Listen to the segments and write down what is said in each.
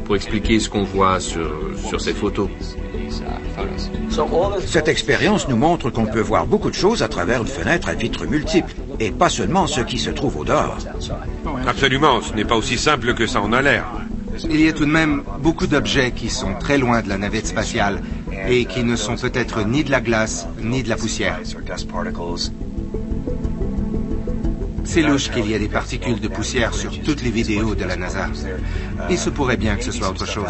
pour expliquer ce qu'on voit sur cette photo. Cette expérience nous montre qu'on peut voir beaucoup de choses à travers une fenêtre à vitres multiples, et pas seulement ce qui se trouve au dehors. Absolument, ce n'est pas aussi simple que ça en a l'air. Il y a tout de même beaucoup d'objets qui sont très loin de la navette spatiale et qui ne sont peut-être ni de la glace ni de la poussière. C'est louche qu'il y ait des particules de poussière sur toutes les vidéos de la NASA. Il se pourrait bien que ce soit autre chose.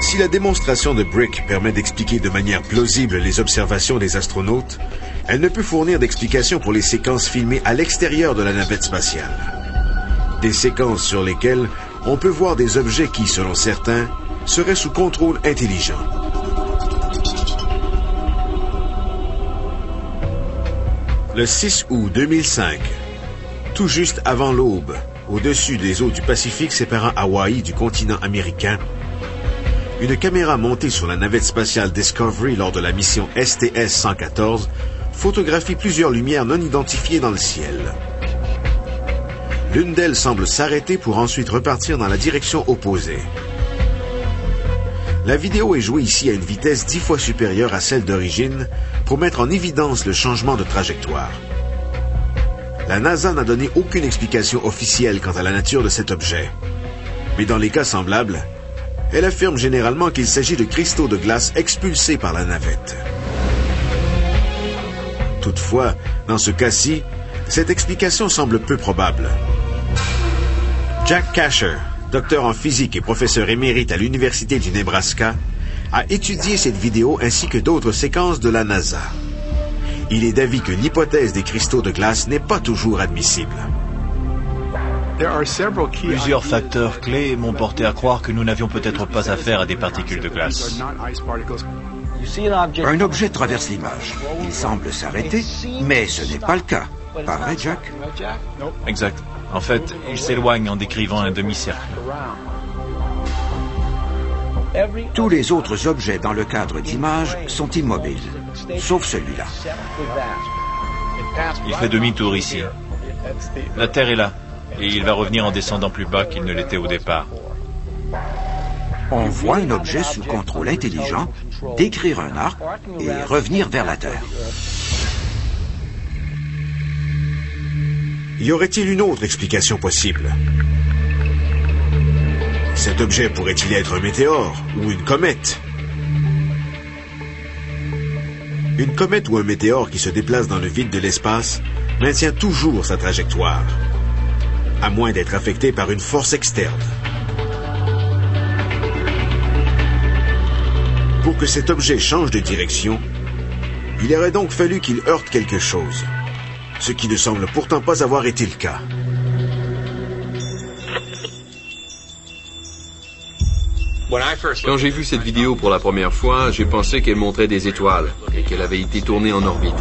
Si la démonstration de Brick permet d'expliquer de manière plausible les observations des astronautes, elle ne peut fournir d'explication pour les séquences filmées à l'extérieur de la navette spatiale. Des séquences sur lesquelles on peut voir des objets qui, selon certains, seraient sous contrôle intelligent. Le 6 août 2005, tout juste avant l'aube, au-dessus des eaux du Pacifique séparant Hawaï du continent américain, une caméra montée sur la navette spatiale Discovery lors de la mission STS-114 photographie plusieurs lumières non identifiées dans le ciel. L'une d'elles semble s'arrêter pour ensuite repartir dans la direction opposée. La vidéo est jouée ici à une vitesse 10 fois supérieure à celle d'origine pour mettre en évidence le changement de trajectoire. La NASA n'a donné aucune explication officielle quant à la nature de cet objet. Mais dans les cas semblables, elle affirme généralement qu'il s'agit de cristaux de glace expulsés par la navette. Toutefois, dans ce cas-ci, cette explication semble peu probable. Jack Casher, docteur en physique et professeur émérite à l'Université du Nebraska, a étudié cette vidéo ainsi que d'autres séquences de la NASA. Il est d'avis que l'hypothèse des cristaux de glace n'est pas toujours admissible. Plusieurs facteurs clés m'ont porté à croire que nous n'avions peut-être pas affaire à des particules de glace. Un objet traverse l'image. Il semble s'arrêter, mais ce n'est pas le cas. Pas vrai, Jack? Exact. En fait, il s'éloigne en décrivant un demi-cercle. Tous les autres objets dans le cadre d'image sont immobiles, sauf celui-là. Il fait demi-tour ici. La Terre est là, et il va revenir en descendant plus bas qu'il ne l'était au départ. On voit un objet sous contrôle intelligent décrire un arc et revenir vers la Terre. Y aurait-il une autre explication possible? Cet objet pourrait-il être un météore ou une comète? Une comète ou un météore qui se déplace dans le vide de l'espace maintient toujours sa trajectoire, à moins d'être affecté par une force externe. Pour que cet objet change de direction, il aurait donc fallu qu'il heurte quelque chose, ce qui ne semble pourtant pas avoir été le cas. Quand j'ai vu cette vidéo pour la première fois, j'ai pensé qu'elle montrait des étoiles et qu'elle avait été tournée en orbite.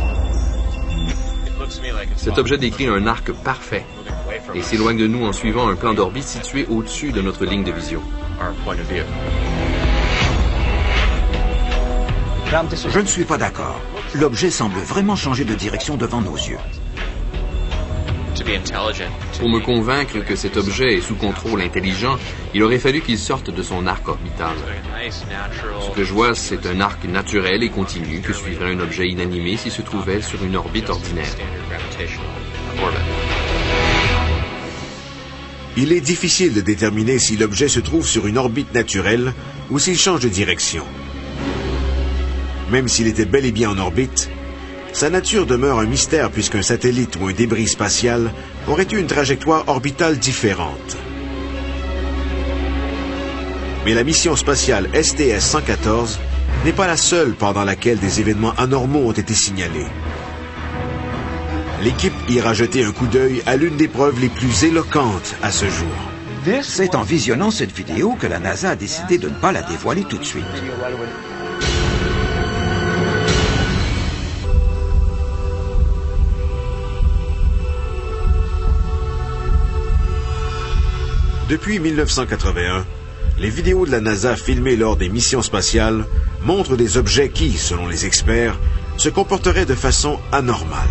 Cet objet décrit un arc parfait et s'éloigne de nous en suivant un plan d'orbite situé au-dessus de notre ligne de vision. Je ne suis pas d'accord. L'objet semble vraiment changer de direction devant nos yeux. Pour me convaincre que cet objet est sous contrôle intelligent, il aurait fallu qu'il sorte de son arc orbital. Ce que je vois, c'est un arc naturel et continu que suivrait un objet inanimé s'il se trouvait sur une orbite ordinaire. Il est difficile de déterminer si l'objet se trouve sur une orbite naturelle ou s'il change de direction. Même s'il était bel et bien en orbite, sa nature demeure un mystère puisqu'un satellite ou un débris spatial aurait eu une trajectoire orbitale différente. Mais la mission spatiale STS-114 n'est pas la seule pendant laquelle des événements anormaux ont été signalés. L'équipe ira jeter un coup d'œil à l'une des preuves les plus éloquentes à ce jour. C'est en visionnant cette vidéo que la NASA a décidé de ne pas la dévoiler tout de suite. Depuis 1981, les vidéos de la NASA filmées lors des missions spatiales montrent des objets qui, selon les experts, se comporteraient de façon anormale.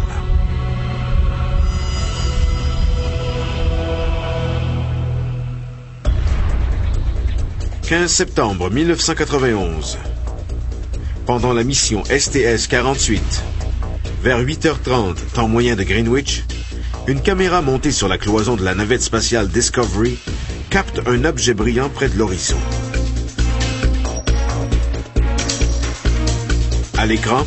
15 septembre 1991. Pendant la mission STS-48, vers 8h30, temps moyen de Greenwich, une caméra montée sur la cloison de la navette spatiale Discovery capte un objet brillant près de l'horizon. À l'écran,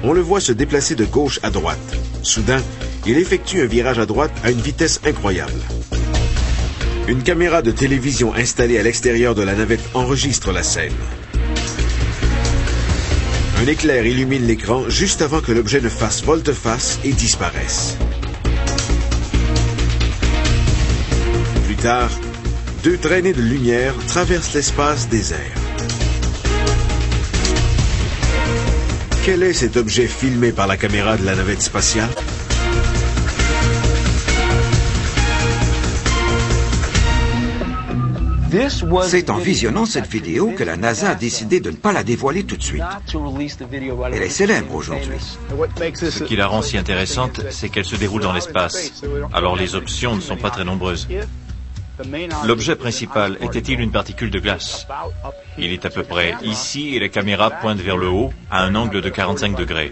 on le voit se déplacer de gauche à droite. Soudain, il effectue un virage à droite à une vitesse incroyable. Une caméra de télévision installée à l'extérieur de la navette enregistre la scène. Un éclair illumine l'écran juste avant que l'objet ne fasse volte-face et disparaisse. Plus tard, deux traînées de lumière traversent l'espace désert. Quel est cet objet filmé par la caméra de la navette spatiale? C'est en visionnant cette vidéo que la NASA a décidé de ne pas la dévoiler tout de suite. Elle est célèbre aujourd'hui. Ce qui la rend si intéressante, c'est qu'elle se déroule dans l'espace. Alors les options ne sont pas très nombreuses. L'objet principal était-il une particule de glace? Il est à peu près ici et la caméra pointe vers le haut à un angle de 45 degrés.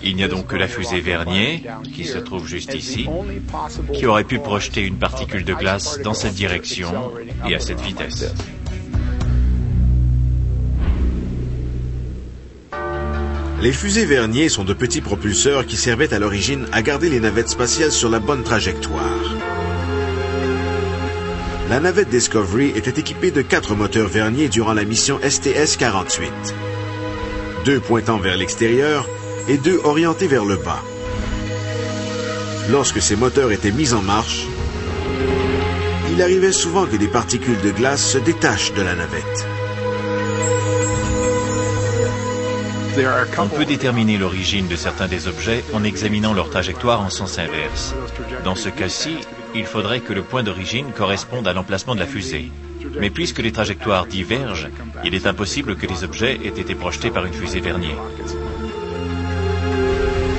Il n'y a donc que la fusée Vernier, qui se trouve juste ici, qui aurait pu projeter une particule de glace dans cette direction et à cette vitesse. Les fusées Vernier sont de petits propulseurs qui servaient à l'origine à garder les navettes spatiales sur la bonne trajectoire. La navette Discovery était équipée de 4 moteurs Vernier durant la mission STS-48. 2 pointant vers l'extérieur et 2 orientés vers le bas. Lorsque ces moteurs étaient mis en marche, il arrivait souvent que des particules de glace se détachent de la navette. On peut déterminer l'origine de certains des objets en examinant leur trajectoire en sens inverse. Dans ce cas-ci, il faudrait que le point d'origine corresponde à l'emplacement de la fusée. Mais puisque les trajectoires divergent, il est impossible que les objets aient été projetés par une fusée Vernier.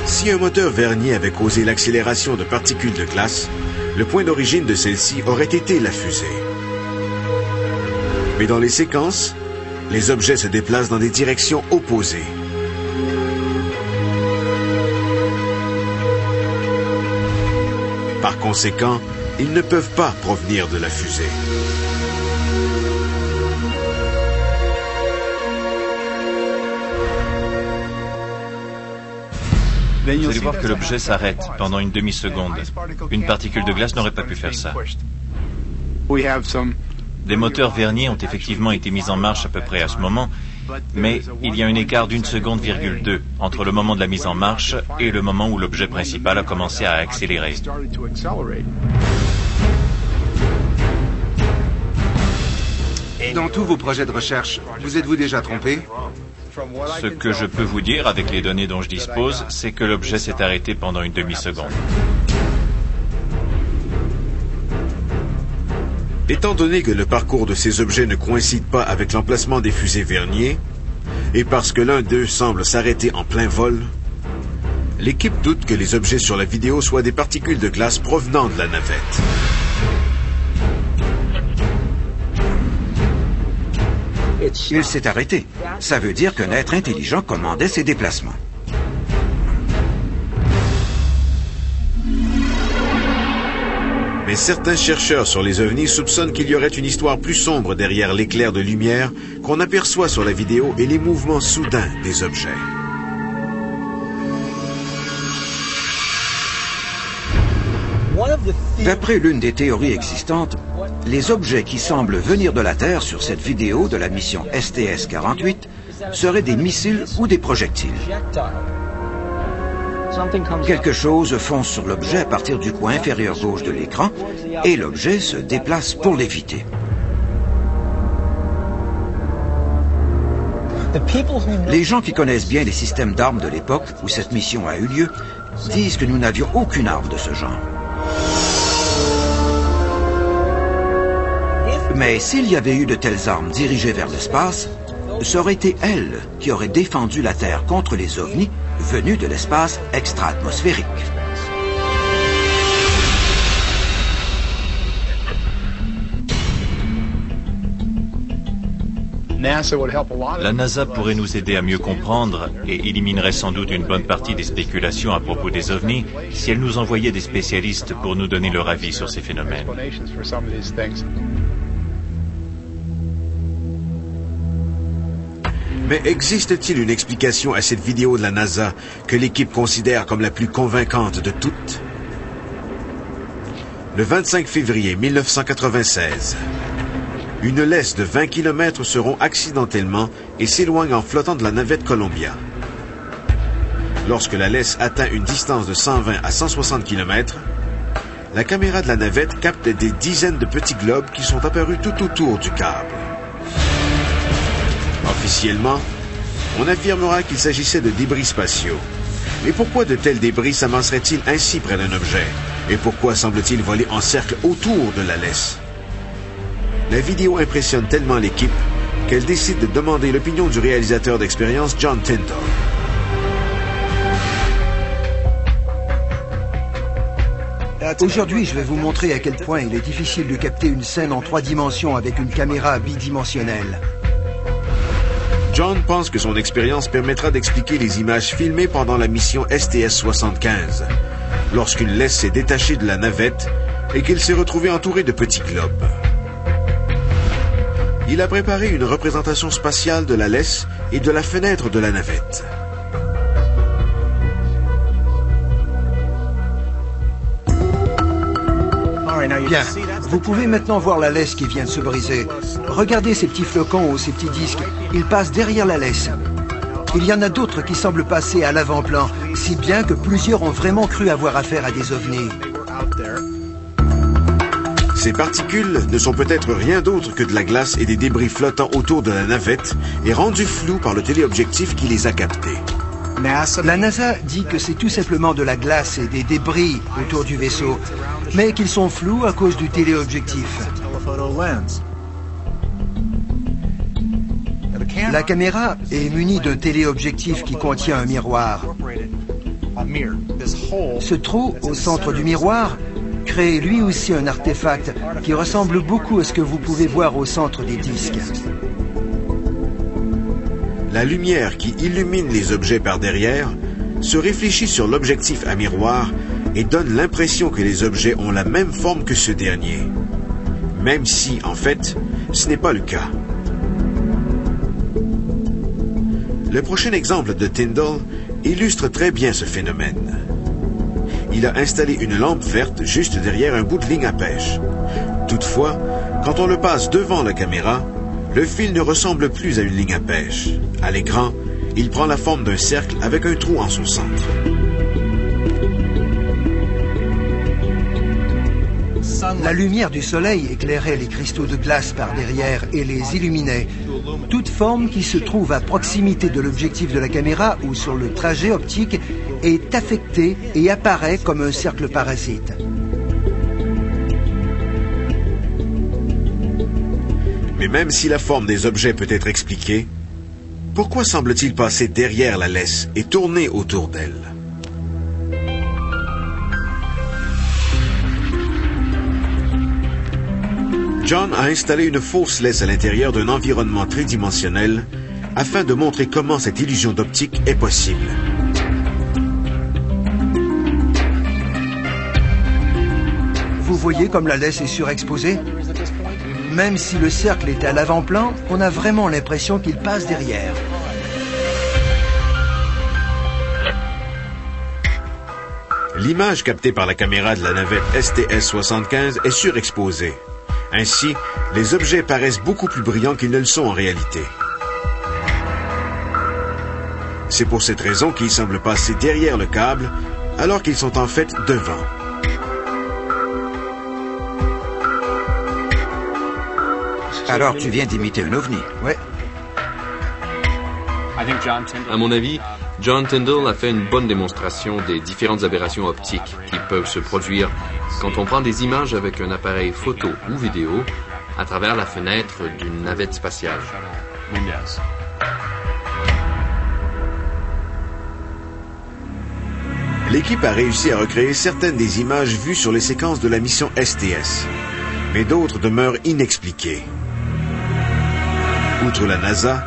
Si un moteur Vernier avait causé l'accélération de particules de glace, le point d'origine de celle-ci aurait été la fusée. Mais dans les séquences, les objets se déplacent dans des directions opposées. Par conséquent, ils ne peuvent pas provenir de la fusée. Vous allez voir que l'objet s'arrête pendant une demi-seconde. Une particule de glace n'aurait pas pu faire ça. Des moteurs Vernier ont effectivement été mis en marche à peu près à ce moment, mais il y a un écart d'1,2 seconde entre le moment de la mise en marche et le moment où l'objet principal a commencé à accélérer. Dans tous vos projets de recherche, vous êtes-vous déjà trompé? Ce que je peux vous dire avec les données dont je dispose, c'est que l'objet s'est arrêté pendant une demi-seconde. Étant donné que le parcours de ces objets ne coïncide pas avec l'emplacement des fusées Vernier, et parce que l'un d'eux semble s'arrêter en plein vol, l'équipe doute que les objets sur la vidéo soient des particules de glace provenant de la navette. Il s'est arrêté. Ça veut dire qu'un être intelligent commandait ses déplacements. Mais certains chercheurs sur les ovnis soupçonnent qu'il y aurait une histoire plus sombre derrière l'éclair de lumière qu'on aperçoit sur la vidéo et les mouvements soudains des objets. D'après l'une des théories existantes, les objets qui semblent venir de la Terre sur cette vidéo de la mission STS-48 seraient des missiles ou des projectiles. Quelque chose fonce sur l'objet à partir du coin inférieur gauche de l'écran et l'objet se déplace pour l'éviter. Les gens qui connaissent bien les systèmes d'armes de l'époque où cette mission a eu lieu disent que nous n'avions aucune arme de ce genre. Mais s'il y avait eu de telles armes dirigées vers l'espace, ça aurait été elles qui auraient défendu la Terre contre les ovnis venus de l'espace extra-atmosphérique. La NASA pourrait nous aider à mieux comprendre et éliminerait sans doute une bonne partie des spéculations à propos des ovnis si elle nous envoyait des spécialistes pour nous donner leur avis sur ces phénomènes. Mais existe-t-il une explication à cette vidéo de la NASA que l'équipe considère comme la plus convaincante de toutes? Le 25 février 1996, une laisse de 20 km se rompt accidentellement et s'éloigne en flottant de la navette Columbia. Lorsque la laisse atteint une distance de 120 à 160 km, la caméra de la navette capte des dizaines de petits globes qui sont apparus tout autour du câble. Officiellement, on affirmera qu'il s'agissait de débris spatiaux. Mais pourquoi de tels débris s'amasseraient-ils ainsi près d'un objet? Et pourquoi semble-t-il voler en cercle autour de la laisse? La vidéo impressionne tellement l'équipe qu'elle décide de demander l'opinion du réalisateur d'expérience John Tyndall. Aujourd'hui, je vais vous montrer à quel point il est difficile de capter une scène en 3 dimensions avec une caméra bidimensionnelle. John pense que son expérience permettra d'expliquer les images filmées pendant la mission STS-75, lorsqu'une laisse s'est détachée de la navette et qu'elle s'est retrouvée entourée de petits globes. Il a préparé une représentation spatiale de la laisse et de la fenêtre de la navette. Bien, vous pouvez maintenant voir la laisse qui vient de se briser. Regardez ces petits flocons ou ces petits disques, ils passent derrière la laisse. Il y en a d'autres qui semblent passer à l'avant-plan, si bien que plusieurs ont vraiment cru avoir affaire à des ovnis. Ces particules ne sont peut-être rien d'autre que de la glace et des débris flottants autour de la navette et rendus flous par le téléobjectif qui les a captés. La NASA dit que c'est tout simplement de la glace et des débris autour du vaisseau, mais qu'ils sont flous à cause du téléobjectif. La caméra est munie d'un téléobjectif qui contient un miroir. Ce trou au centre du miroir crée lui aussi un artefact qui ressemble beaucoup à ce que vous pouvez voir au centre des disques. La lumière qui illumine les objets par derrière se réfléchit sur l'objectif à miroir et donne l'impression que les objets ont la même forme que ce dernier, même si, en fait, ce n'est pas le cas. Le prochain exemple de Tyndall illustre très bien ce phénomène. Il a installé une lampe verte juste derrière un bout de ligne à pêche. Toutefois, quand on le passe devant la caméra, le fil ne ressemble plus à une ligne à pêche. À l'écran, il prend la forme d'un cercle avec un trou en son centre. La lumière du soleil éclairait les cristaux de glace par derrière et les illuminait. Toute forme qui se trouve à proximité de l'objectif de la caméra ou sur le trajet optique est affectée et apparaît comme un cercle parasite. Mais même si la forme des objets peut être expliquée, pourquoi semble-t-il passer derrière la laisse et tourner autour d'elle? John a installé une fausse laisse à l'intérieur d'un environnement tridimensionnel afin de montrer comment cette illusion d'optique est possible. Vous voyez comme la laisse est surexposée? Même si le cercle est à l'avant-plan, on a vraiment l'impression qu'il passe derrière. L'image captée par la caméra de la navette STS-75 est surexposée. Ainsi, les objets paraissent beaucoup plus brillants qu'ils ne le sont en réalité. C'est pour cette raison qu'ils semblent passer derrière le câble, alors qu'ils sont en fait devant. Alors tu viens d'imiter un ovni? Ouais. À mon avis, John Tyndall a fait une bonne démonstration des différentes aberrations optiques qui peuvent se produire quand on prend des images avec un appareil photo ou vidéo à travers la fenêtre d'une navette spatiale. L'équipe a réussi à recréer certaines des images vues sur les séquences de la mission STS, mais d'autres demeurent inexpliquées. Outre la NASA,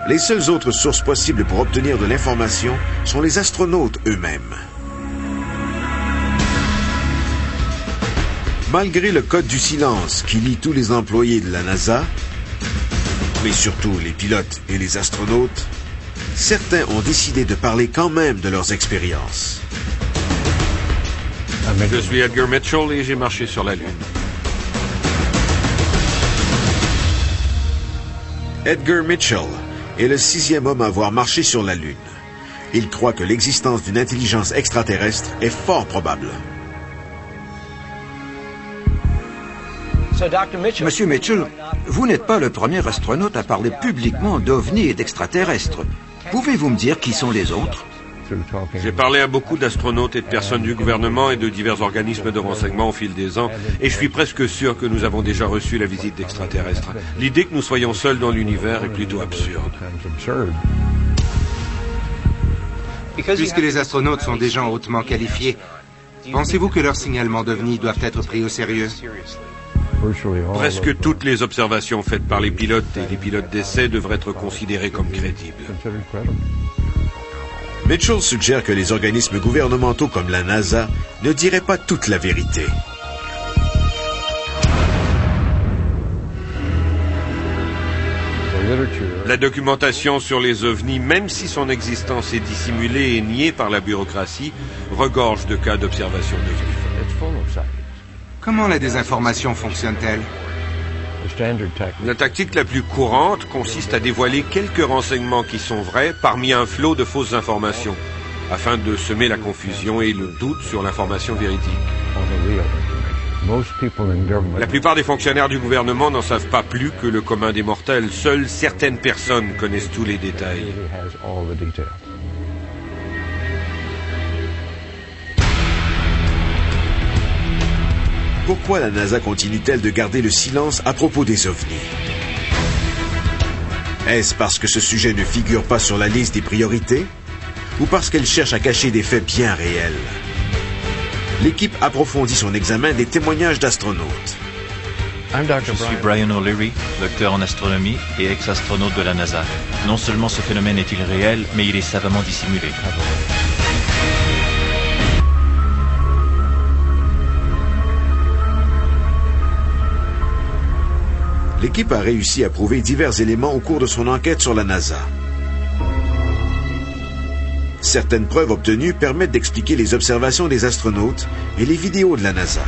les seules autres sources possibles pour obtenir de l'information sont les astronautes eux-mêmes. Malgré le code du silence qui lie tous les employés de la NASA, mais surtout les pilotes et les astronautes, certains ont décidé de parler quand même de leurs expériences. Je suis Edgar Mitchell et j'ai marché sur la Lune. Edgar Mitchell est le 6e homme à avoir marché sur la Lune. Il croit que l'existence d'une intelligence extraterrestre est fort probable. Monsieur Mitchell, vous n'êtes pas le premier astronaute à parler publiquement d'ovnis et d'extraterrestres. Pouvez-vous me dire qui sont les autres? J'ai parlé à beaucoup d'astronautes et de personnes du gouvernement et de divers organismes de renseignement au fil des ans, et je suis presque sûr que nous avons déjà reçu la visite d'extraterrestres. L'idée que nous soyons seuls dans l'univers est plutôt absurde. Puisque les astronautes sont des gens hautement qualifiés, pensez-vous que leurs signalements d'OVNI doivent être pris au sérieux? Presque toutes les observations faites par les pilotes et les pilotes d'essai devraient être considérées comme crédibles. Mitchell suggère que les organismes gouvernementaux comme la NASA ne diraient pas toute la vérité. La documentation sur les ovnis, même si son existence est dissimulée et niée par la bureaucratie, regorge de cas d'observation d'ovnis. Comment la désinformation fonctionne-t-elle? La tactique la plus courante consiste à dévoiler quelques renseignements qui sont vrais parmi un flot de fausses informations, afin de semer la confusion et le doute sur l'information véridique. La plupart des fonctionnaires du gouvernement n'en savent pas plus que le commun des mortels. Seules certaines personnes connaissent tous les détails. Pourquoi la NASA continue-t-elle de garder le silence à propos des ovnis? Est-ce parce que ce sujet ne figure pas sur la liste des priorités? Ou parce qu'elle cherche à cacher des faits bien réels? L'équipe approfondit son examen des témoignages d'astronautes. Je suis Brian O'Leary, docteur en astronomie et ex-astronaute de la NASA. Non seulement ce phénomène est-il réel, mais il est savamment dissimulé. L'équipe a réussi à prouver divers éléments au cours de son enquête sur la NASA. Certaines preuves obtenues permettent d'expliquer les observations des astronautes et les vidéos de la NASA.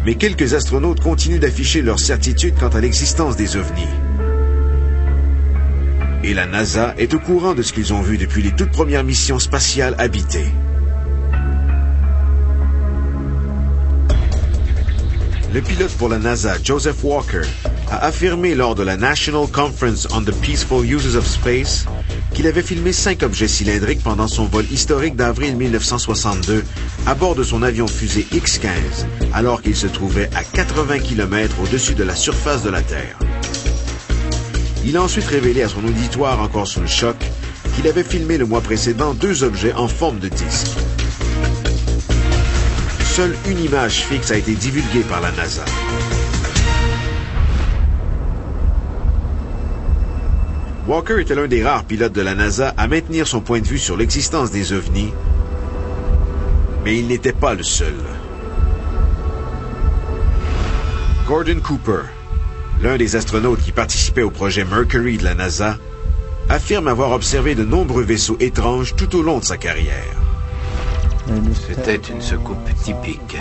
Mais quelques astronautes continuent d'afficher leur certitude quant à l'existence des ovnis. Et la NASA est au courant de ce qu'ils ont vu depuis les toutes premières missions spatiales habitées. Le pilote pour la NASA, Joseph Walker, a affirmé lors de la National Conference on the Peaceful Uses of Space qu'il avait filmé 5 objets cylindriques pendant son vol historique d'avril 1962 à bord de son avion-fusée X-15, alors qu'il se trouvait à 80 km au-dessus de la surface de la Terre. Il a ensuite révélé à son auditoire encore sous le choc qu'il avait filmé le mois précédent 2 objets en forme de disque. Seule une image fixe a été divulguée par la NASA. Walker était l'un des rares pilotes de la NASA à maintenir son point de vue sur l'existence des ovnis, mais il n'était pas le seul. Gordon Cooper, l'un des astronautes qui participait au projet Mercury de la NASA, affirme avoir observé de nombreux vaisseaux étranges tout au long de sa carrière. C'était une soucoupe typique,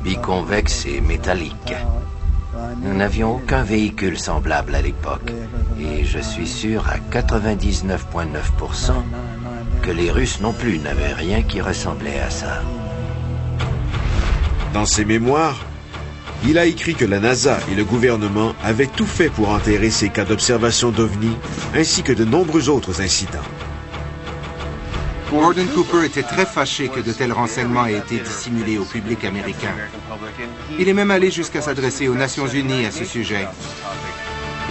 biconvexe et métallique. Nous n'avions aucun véhicule semblable à l'époque, et je suis sûr à 99,9% que les Russes non plus n'avaient rien qui ressemblait à ça. Dans ses mémoires, il a écrit que la NASA et le gouvernement avaient tout fait pour enterrer ces cas d'observation d'ovnis, ainsi que de nombreux autres incidents. Gordon Cooper était très fâché que de tels renseignements aient été dissimulés au public américain. Il est même allé jusqu'à s'adresser aux Nations Unies à ce sujet.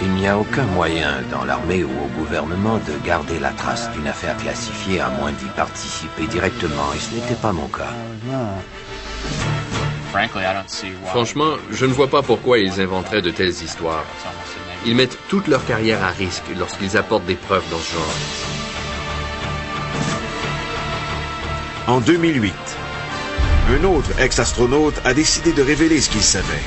Il n'y a aucun moyen dans l'armée ou au gouvernement de garder la trace d'une affaire classifiée à moins d'y participer directement, et ce n'était pas mon cas. Franchement, je ne vois pas pourquoi ils inventeraient de telles histoires. Ils mettent toute leur carrière à risque lorsqu'ils apportent des preuves dans ce genre. En 2008, un autre ex-astronaute a décidé de révéler ce qu'il savait.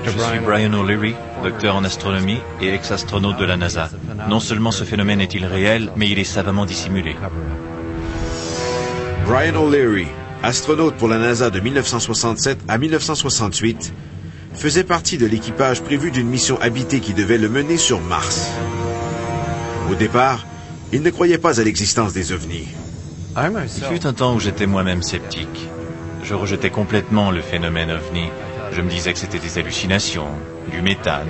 Je suis Brian O'Leary, docteur en astronomie et ex-astronaute de la NASA. Non seulement ce phénomène est-il réel, mais il est savamment dissimulé. Brian O'Leary, astronaute pour la NASA de 1967 à 1968, faisait partie de l'équipage prévu d'une mission habitée qui devait le mener sur Mars. Au départ, il ne croyait pas à l'existence des ovnis. Il fut un temps où j'étais moi-même sceptique. Je rejetais complètement le phénomène ovni. Je me disais que c'était des hallucinations, du méthane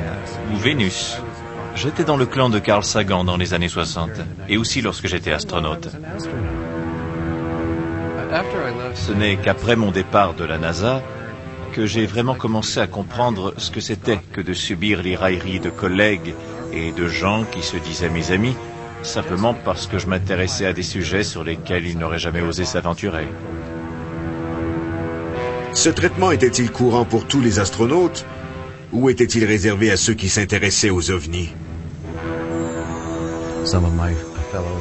ou Vénus. J'étais dans le clan de Carl Sagan dans les années 60 et aussi lorsque j'étais astronaute. Ce n'est qu'après mon départ de la NASA que j'ai vraiment commencé à comprendre ce que c'était que de subir les railleries de collègues et de gens qui se disaient mes amis, simplement parce que je m'intéressais à des sujets sur lesquels ils n'auraient jamais osé s'aventurer. Ce traitement était-il courant pour tous les astronautes ou était-il réservé à ceux qui s'intéressaient aux ovnis?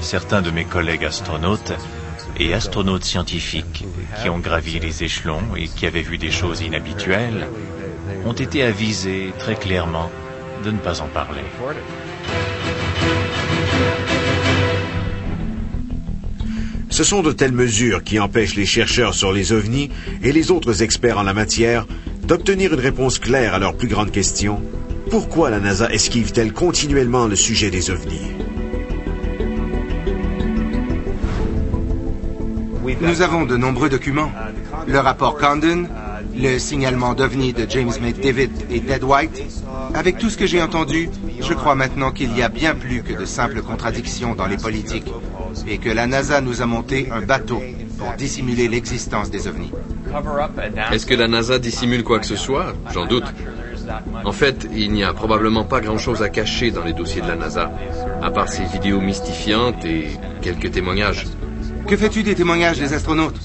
Certains de mes collègues astronautes et astronautes scientifiques qui ont gravi les échelons et qui avaient vu des choses inhabituelles ont été avisés très clairement de ne pas en parler. Ce sont de telles mesures qui empêchent les chercheurs sur les ovnis et les autres experts en la matière d'obtenir une réponse claire à leurs plus grandes questions. Pourquoi la NASA esquive-t-elle continuellement le sujet des ovnis? Nous avons de nombreux documents. Le rapport Condon, le signalement d'OVNI de James McDavid et Ted White. Avec tout ce que j'ai entendu, je crois maintenant qu'il y a bien plus que de simples contradictions dans les politiques et que la NASA nous a monté un bateau pour dissimuler l'existence des ovnis. Est-ce que la NASA dissimule quoi que ce soit? J'en doute. En fait, il n'y a probablement pas grand-chose à cacher dans les dossiers de la NASA, à part ces vidéos mystifiantes et quelques témoignages. Que fais-tu des témoignages des astronautes?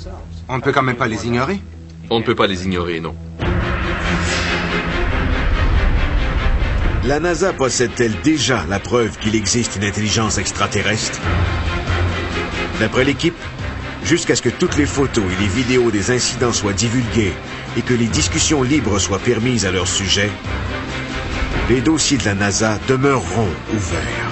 On ne peut quand même pas les ignorer. On ne peut pas les ignorer, non. La NASA possède-t-elle déjà la preuve qu'il existe une intelligence extraterrestre? D'après l'équipe, jusqu'à ce que toutes les photos et les vidéos des incidents soient divulguées et que les discussions libres soient permises à leur sujet, les dossiers de la NASA demeureront ouverts.